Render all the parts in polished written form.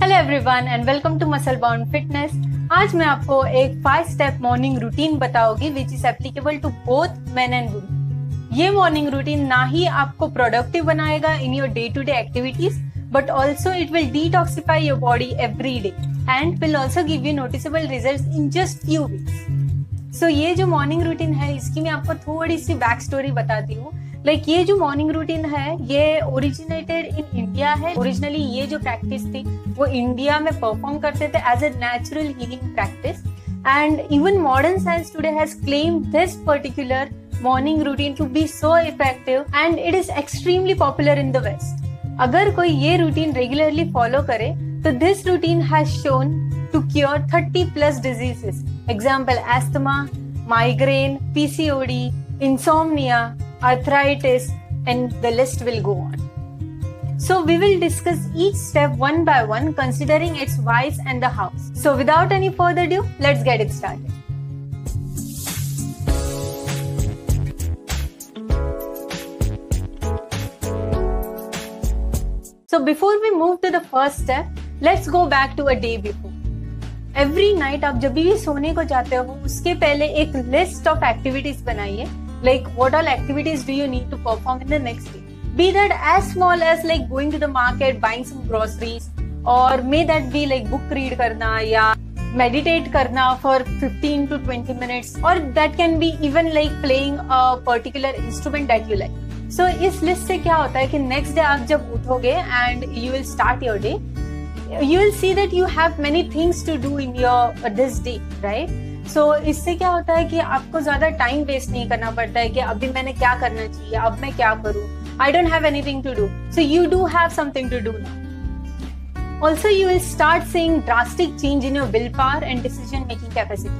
Hello everyone and welcome to muscle bound fitness. आज मैं आपको एक 5 स्टेप मॉर्निंग रूटीन बताऊंगी which is applicable to both men and women. ये morning routine ना ही आपको प्रोडक्टिव बनाएगा in your day to day activities, but also it will detoxify your body every day and will also give you noticeable results in just few weeks. So ये जो morning routine है इसकी मैं आपको थोड़ी सी बैक स्टोरी बताती हूँ। ये जो मॉर्निंग रूटीन है ये ओरिजिनेटेड इन इंडिया है। ओरिजिनली ये जो प्रैक्टिस थी वो इंडिया में परफॉर्म करते थे as a natural healing practice, and even modern science today has claimed this particular morning routine to be so effective and it is extremely popular in the west. अगर कोई ये routine regularly follow करे तो this routine has shown to cure 30+ diseases, example asthma, migraine, PCOD, insomnia, arthritis, and the list will go on. So we will discuss each step one by one, considering its whys and the hows. So without any further ado, let's get it started. So before we move to the first step, let's go back to a day before. Every night आप जब भी सोने को जाते हो उसके पहले एक लिस्ट ऑफ एक्टिविटीज बनाइए, like what all activities do you need to perform in the next day, be that as small as like going to the market, buying some groceries, or may that be like book read करना या meditate करना for 15 to 20 minutes, or that can be even like playing a particular instrument that you like. So इस list से क्या होता है कि next day आप जब उठोगे and you will start your day, you will see that you have many things to do in your this day, right? So इससे क्या होता है कि आपको ज्यादा टाइम वेस्ट नहीं करना पड़ता है कि अभी मैंने क्या करना चाहिए, अब मैं क्या करूँ, I don't have anything to do. So you do have something to do now. Also you will start seeing drastic change in your willpower and decision making capacity.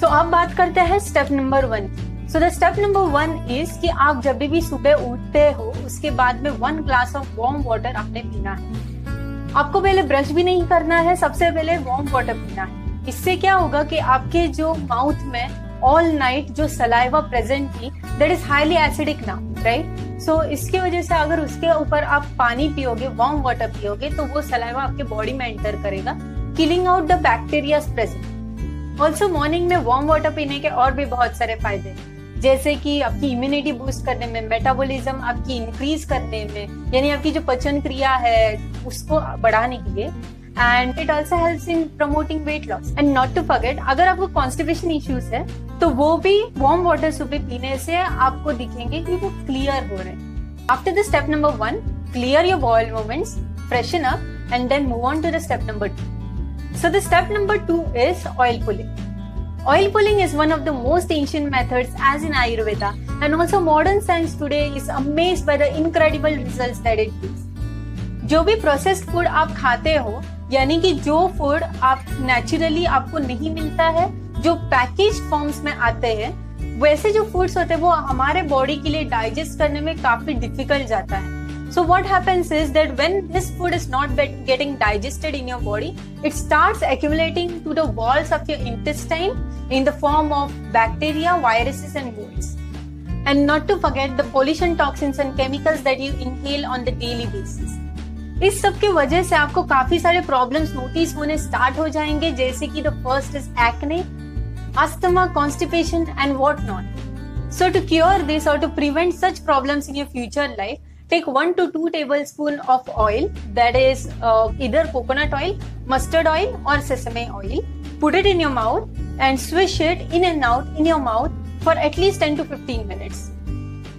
So अब बात करते हैं step number 1। So the step number 1 is कि आप जब भी सुबह उठते हो उसके बाद में 1 ग्लास ऑफ वार्म वाटर आपने पीना है। आपको पहले ब्रश भी नहीं करना है, सबसे पहले वार्म वाटर पीना है। इससे क्या होगा कि आपके जो माउथ में ऑल नाइट जो सलाइवा प्रेजेंट थी that is highly acidic now, right? So इसकी वजह से अगर उसके ऊपर आप पानी पियोगे, वार्म वाटर पियोगे, तो वो सलाइवा आपके बॉडी में एंटर करेगा, killing out the bacteria present. Also morning में वार्म वाटर पीने के और भी बहुत सारे फायदे हैं, जैसे कि आपकी इम्यूनिटी बूस्ट करने में, मेटाबॉलिज्म आपकी इंक्रीज करने में, यानी आपकी जो पचन क्रिया है उसको बढ़ाने के लिए, and it also helps in promoting weight loss. And not to forget, अगर आपको constipation issues है तो वो भी warm water सुबह पीने से आपको दिखेंगे कि वो क्लियर हो रहे हैं। After the step number 1, clear your bowel movements, freshen up, and then move on to the step number 2. So the step number 2 is oil pulling. Oil pulling is one of the most ancient methods as in Ayurveda, and also modern science today is amazed by the incredible results that it gives. जो भी processed food आप खाते हो, यानी कि जो food आप naturally आपको नहीं मिलता है, जो पैकेज फॉर्म्स में आते हैं, वैसे जो फूड्स होते हैं वो हमारे बॉडी के लिए डाइजेस्ट करने में काफी डिफिकल्ट जाता है। So what happens is that when this food is not getting digested in your body, it starts accumulating to the walls of your intestine in the form of bacteria, viruses and moulds. And not to forget the pollution, toxins and chemicals that you inhale on the daily basis. इस सब की वजह से आपको काफी सारे problems notice होने start हो जाएंगे, जैसे कि the first is acne, asthma, constipation and what not. So to cure this और to prevent such problems in your future life, take 1 to 2 tablespoon of oil, that is either coconut oil, mustard oil or sesame oil. Put it in your mouth and swish it in and out in your mouth for at least 10 to 15 minutes.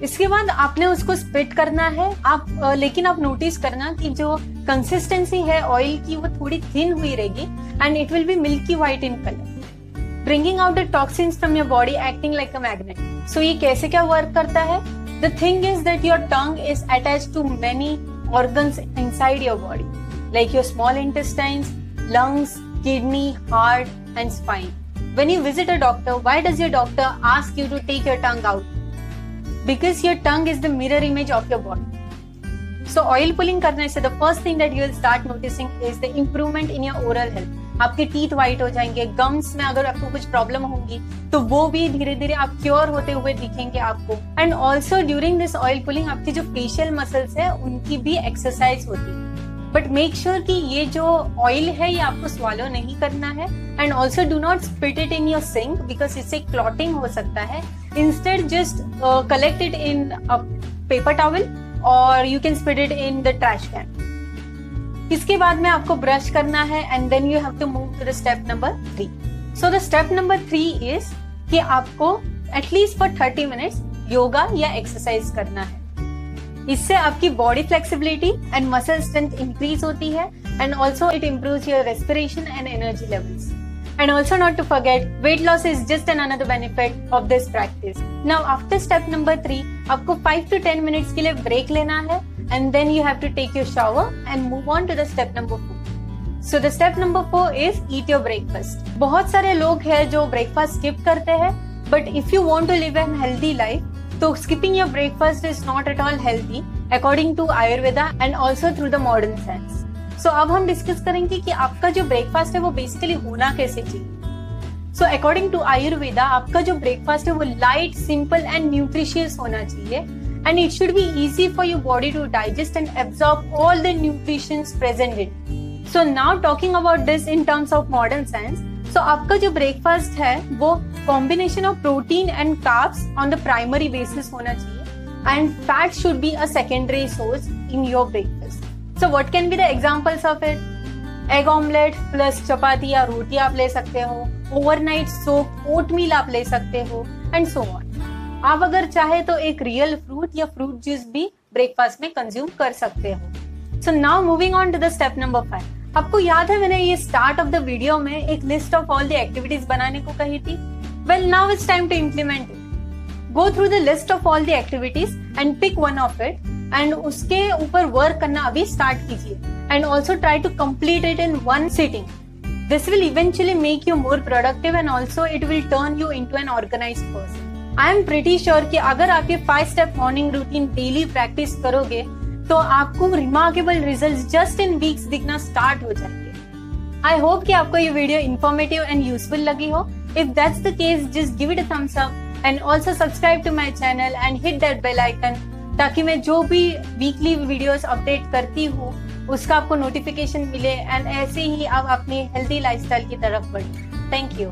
इसके बाद आपने उसको split करना है। आप लेकिन आप notice करना कि जो कंसिस्टेंसी है ऑयल की वो थोड़ी थिन हुई रहेगी and it will be milky white in colour, bringing out the toxins from your body, acting like a magnet. So ये कैसे क्या वर्क करता है? The thing is that your tongue is attached to many organs inside your body, like your small intestines, lungs, kidney, heart and spine. When you visit a doctor, why does your doctor ask you to take your tongue out? Because your tongue is the mirror image of your body. So oil pulling करने से the first thing that you will start noticing is the improvement in your oral health. आपके teeth white हो जाएंगे, gums में अगर आपको कुछ problem होंगी तो वो भी धीरे धीरे आप क्योर होते हुए दिखेंगे आपको. And also during this oil pulling आपकी जो फेशियल मसल्स है उनकी भी एक्सरसाइज होती है. बट मेक श्योर कि ये जो ऑयल है ये आपको swallow नहीं करना है, and also do not spit it in your sink because इससे क्लॉटिंग हो सकता है. Instead just collect it in a paper towel और you can spit it in the trash can. इसके बाद में आपको ब्रश करना है and then you have to move to the step number 3. So the step number 3 is कि आपको at least for 30 minutes yoga या एक्सरसाइज करना है. इससे आपकी body flexibility and muscle strength increase होती है, and also it improves your respiration and energy levels. And also not to forget, weight loss is just another benefit of this practice. Now after step number 3, आपको 5 to 10 minutes के लिए break लेना है, and then you have to take your shower and move on to the step number 4. So the step number 4 is eat your breakfast. बहुत सारे लोग हैं जो breakfast skip करते हैं, but if you want to live a healthy life, तो skipping your breakfast is not at all healthy according to Ayurveda and also through the modern science. So अब हम डिस्कस करेंगे कि आपका जो ब्रेकफास्ट है वो बेसिकली होना कैसे चाहिए. सो अकॉर्डिंग टू आयुर्वेदा आपका जो ब्रेकफास्ट है वो लाइट, सिंपल एंड न्यूट्रिशियस होना चाहिए, and it should be easy for your body to digest and absorb all the nutritions present in. So now talking about this in terms of modern science, so आपका जो breakfast है वो combination of protein and carbs on the primary basis होना चाहिए, and fat should be a secondary source in your breakfast. So what can be the examples of it? Egg omelette plus चपाती या रोटी आप ले सकते हो, overnight soak oatmeal आप ले सकते हो, एंड सो ऑन. आप अगर चाहे तो एक रियल फ्रूट या फ्रूट जूस भी ब्रेकफास्ट में कंज्यूम कर सकते हो. So now moving on to the step number 5. आपको याद है मैंने ये स्टार्ट ऑफ द वीडियो में एक list of all the activities बनाने को कही थी. Well now it's time to implement it. Go through the list of all the activities and pick one of it, and उसके ऊपर वर्क करना अभी स्टार्ट कीजिए, and also try to complete it in one sitting. This will eventually make you more productive and also it will turn you into an organised person. I am pretty sure कि अगर आप ये 5 step morning routine daily practice करोगे तो आपको remarkable results just in weeks दिखना start हो जाएंगे. आई होप कि आपको ये वीडियो इन्फॉर्मेटिव एंड यूजफुल लगी हो. If that's the case just give it a thumbs up and also subscribe to my channel and hit that bell icon, ताकि मैं जो भी वीकली वीडियोस अपडेट करती हूँ उसका आपको नोटिफिकेशन मिले, एंड ऐसे ही आप अपनी हेल्दी लाइफस्टाइल की तरफ बढ़े. Thank you.